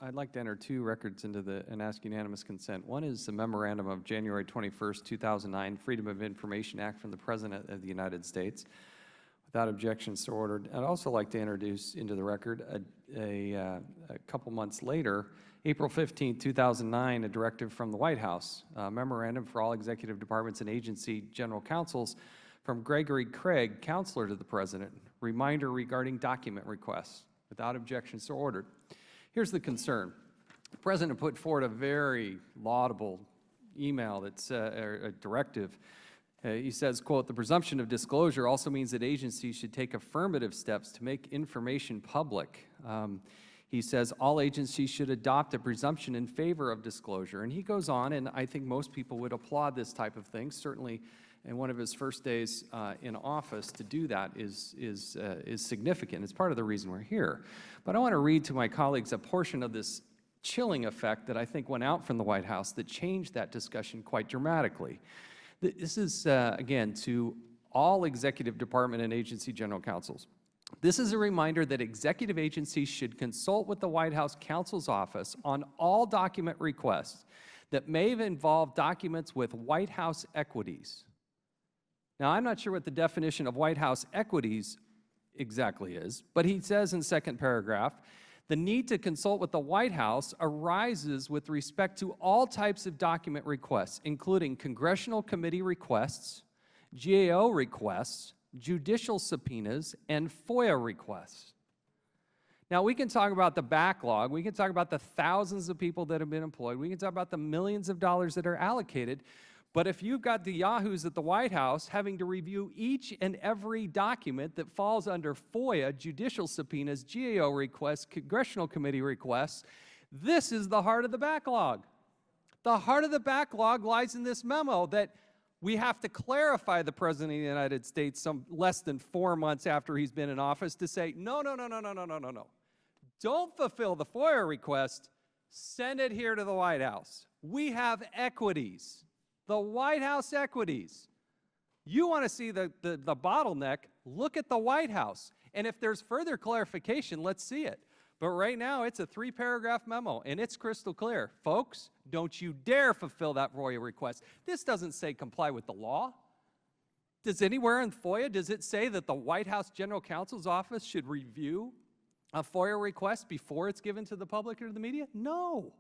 I'd like to enter two records into and ask unanimous consent. One is the memorandum of January 21st, 2009, Freedom of Information Act from the President of the United States. Without objection, so ordered. I'd also like to introduce into the record a couple months later, April 15, 2009, a directive from the White House, a memorandum for all executive departments and agency general counsels from Gregory Craig, counselor to the President, reminder regarding document requests. Without objection, so ordered. Here's the concern. The President put forward a very laudable email that's a directive. He says, quote, "The presumption of disclosure also means that agencies should take affirmative steps to make information public." He says all agencies should adopt a presumption in favor of disclosure. And he goes on, and I think most people would applaud this type of thing. Certainly, in one of his first days in office, to do that is significant. It's part of the reason we're here. But I want to read to my colleagues a portion of this chilling effect that I think went out from the White House that changed that discussion quite dramatically. This is, again, to all executive department and agency general counsels. This is a reminder that executive agencies should consult with the White House counsel's office on all document requests that may involve documents with White House equities. Now, I'm not sure what the definition of White House equities exactly is, but he says in second paragraph, the need to consult with the White House arises with respect to all types of document requests, including congressional committee requests, GAO requests, judicial subpoenas, and FOIA requests. Now, we can talk about the backlog. We can talk about the thousands of people that have been employed. We can talk about the millions of dollars that are allocated. But if you've got the yahoos at the White House having to review each and every document that falls under FOIA, judicial subpoenas, GAO requests, congressional committee requests, this is the heart of the backlog. The heart of the backlog lies in this memo that we have to clarify the President of the United States some less than 4 months after he's been in office to say, no. Don't fulfill the FOIA request. Send it here to the White House. We have equities. The White House equities. You want to see the bottleneck, look at the White House. And if there's further clarification, let's see it. But right now, it's a 3-paragraph memo, and it's crystal clear. Folks, don't you dare fulfill that FOIA request. This doesn't say comply with the law. Does anywhere in FOIA, does it say that the White House General Counsel's office should review a FOIA request before it's given to the public or to the media? No.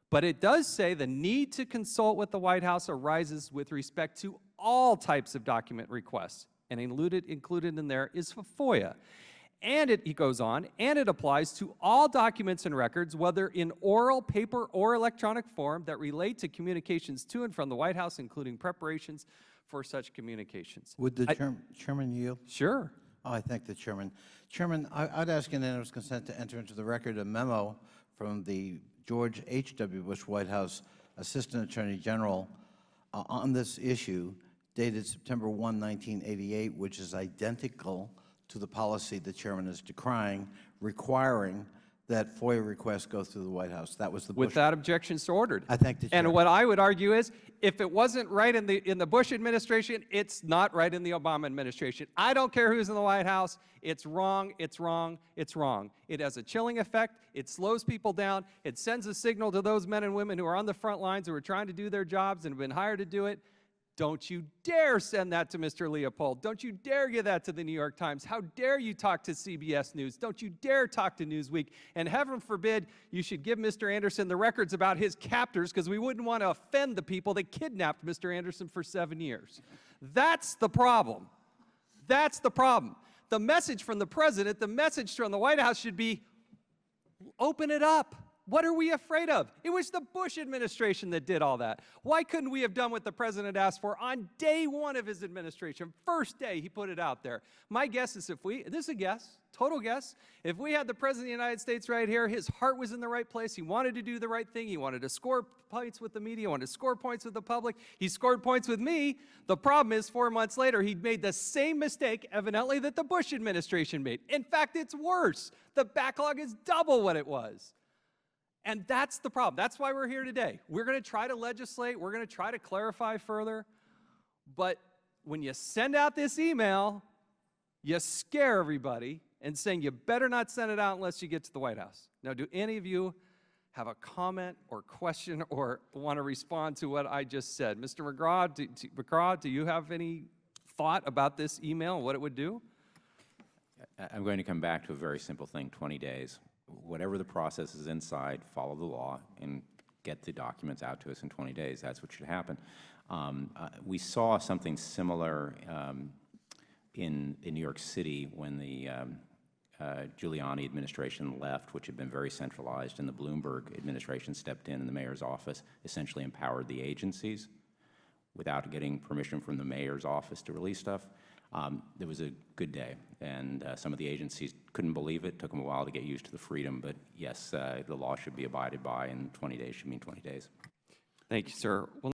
But it does say the need to consult with the White House arises with respect to all types of document requests, and included in there is for FOIA. And he goes on, and it applies to all documents and records, whether in oral, paper, or electronic form that relate to communications to and from the White House, including preparations for such communications. Would the Chairman yield? Sure. Oh, I thank the Chairman. Chairman, I'd ask unanimous consent to enter into the record a memo from the George H.W. Bush White House Assistant Attorney General on this issue, dated September 1, 1988, which is identical to the policy the Chairman is decrying, requiring that FOIA requests go through the White House. That was the Bush. Without objection, so ordered. I thank the Chairman. And what I would argue is, if it wasn't right in the Bush administration, it's not right in the Obama administration. I don't care who's in the White House. It's wrong, it's wrong, it's wrong. It has a chilling effect. It slows people down. It sends a signal to those men and women who are on the front lines, who are trying to do their jobs and have been hired to do it. Don't you dare send that to Mr. Leopold. Don't you dare give that to the New York Times. How dare you talk to CBS News. Don't you dare talk to Newsweek. And heaven forbid you should give Mr. Anderson the records about his captors, because we wouldn't want to offend the people that kidnapped Mr. Anderson for 7 years. That's the problem. That's the problem. The message from the President, the message from the White House should be, open it up. What are we afraid of? It was the Bush administration that did all that. Why couldn't we have done what the President asked for on day 1 of his administration? First day, he put it out there. My guess is this is a guess, total guess, if we had the President of the United States right here, his heart was in the right place, he wanted to do the right thing, he wanted to score points with the media, he wanted to score points with the public, he scored points with me. The problem is 4 months later, he'd made the same mistake, evidently, that the Bush administration made. In fact, it's worse. The backlog is double what it was. And that's the problem. That's why we're here today. We're going to try to legislate. We're going to try to clarify further. But when you send out this email, you scare everybody, and saying you better not send it out unless you get to the White House. Now, do any of you have a comment or question or want to respond to what I just said? Mr. McGraw, do you have any thought about this email and what it would do? I'm going to come back to a very simple thing, 20 days. Whatever the process is inside, follow the law and get the documents out to us in 20 days. That's what should happen. We saw something similar in New York City when the Giuliani administration left, which had been very centralized, and the Bloomberg administration stepped in, and the mayor's office essentially empowered the agencies without getting permission from the mayor's office to release stuff. It was a good day, and some of the agencies couldn't believe it. It took them a while to get used to the freedom, but yes, the law should be abided by, and 20 days should mean 20 days. Thank you, sir. Well,